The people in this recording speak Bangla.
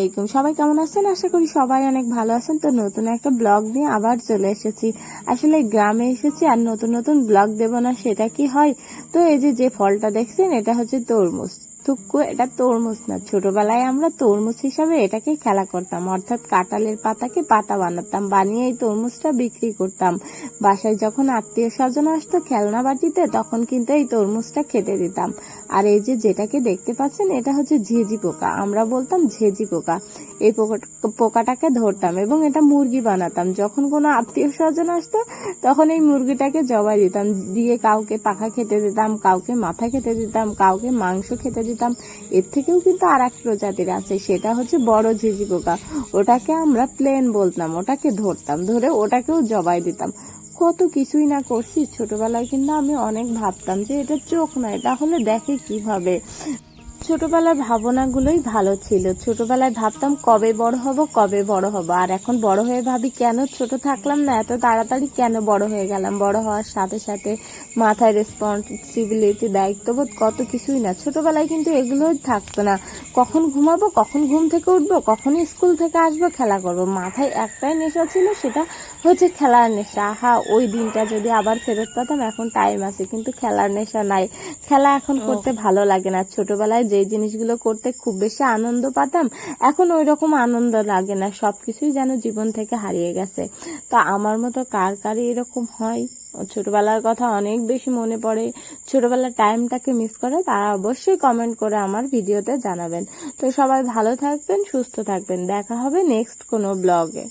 আলাইকুম, সবাই কেমন আছেন? আশা করি সবাই অনেক ভালো আছেন। তো নতুন একটা ব্লগ নিয়ে আবার চলে এসেছি। আসলে গ্রামে এসেছি আর নতুন নতুন ব্লগ দেব না সেটা কি হয়? তো এই যে ফলটা দেখছেন এটা হচ্ছে তরমুজ। থুক্কু, এটা তরমুজ না। ছোটবেলায় আমরা তরমুজ হিসাবে এটাকে খেলা করতাম, অর্থাৎ কাঁঠালের পাতাকে পাতা বানাতাম, বানিয়ে এই তরমুজটা বিক্রি করতাম। বাসায় যখন আত্মীয় স্বজন আসতো খেলনা বাটিতে, তখন কিন্তু এই তরমুজটা খেতে দিতাম। আর এই যেটাকে দেখতে পাচ্ছেন এটা হচ্ছে ঝেঁঝি পোকা, আমরা বলতাম ঝেঁঝি পোকা। এই পোকাটাকে ধরতাম এবং এটা মুরগি বানাতাম। যখন কোনো আত্মীয় স্বজন আসতো তখন এই মুরগিটাকে জবাই দিতাম, দিয়ে কাউকে পাখা খেতে দিতাম, কাউকে মাথা খেতে দিতাম, কাউকে মাংস খেতে দিতাম। এর থেকেও কিন্তু আর এক প্রজাতির আছে, সেটা হচ্ছে বড় ঝিঝি পোকা। ওটাকে আমরা প্লেন বলতাম, ওটাকে ধরতাম, ধরে ওটাকেও জবাই দিতাম। কত কিছুই না করছি ছোটবেলায়। কিন্তু আমি অনেক ভাবতাম যে এটা চোখ না, এটা হলে দেখে কিভাবে। ছোটবেলার ভাবনাগুলোই ভালো ছিল। ছোটবেলায় ভাবতাম কবে বড় হব, কবে বড় হব। আর এখন বড় হয়ে ভাবি কেন ছোট থাকলাম না, এত তাড়াতাড়ি কেন বড় হয়ে গেলাম। বড় হওয়ার সাথে সাথে মাথায় রেসপন্সিবিলিটি, দায়িত্ববোধ, কত কিছুই না। ছোটবেলায় কিন্তু এগুলোই থাকতো না। কখন ঘুমাবো, কখন ঘুম থেকে উঠবো, কখন স্কুল থেকে আসবো, খেলা করব। মাথায় একটাই নেশা ছিল, সেটা হচ্ছে খেলার নেশা। ওই দিনটা যদি আবার ফেরত পেতাম। এখন টাইম আছে কিন্তু খেলার নেশা নাই। খেলা এখন করতে ভালো লাগে না। ছোটবেলায় যে জিনিসগুলো করতে খুব বেশি আনন্দ পেতাম, এখন ওই রকম আনন্দ লাগে না। সবকিছুই যেন জীবন থেকে হারিয়ে গেছে। তা আমার মতো কার কারই এরকম হয়, ছোটবেলার কথা অনেক বেশি মনে পড়ে, ছোটবেলার টাইমটাকে মিস করে, তারা অবশ্যই কমেন্ট করে আমার ভিডিওতে জানাবেন। তো সবাই ভালো থাকবেন, সুস্থ থাকবেন। দেখা হবে নেক্সট কোনো ব্লগে।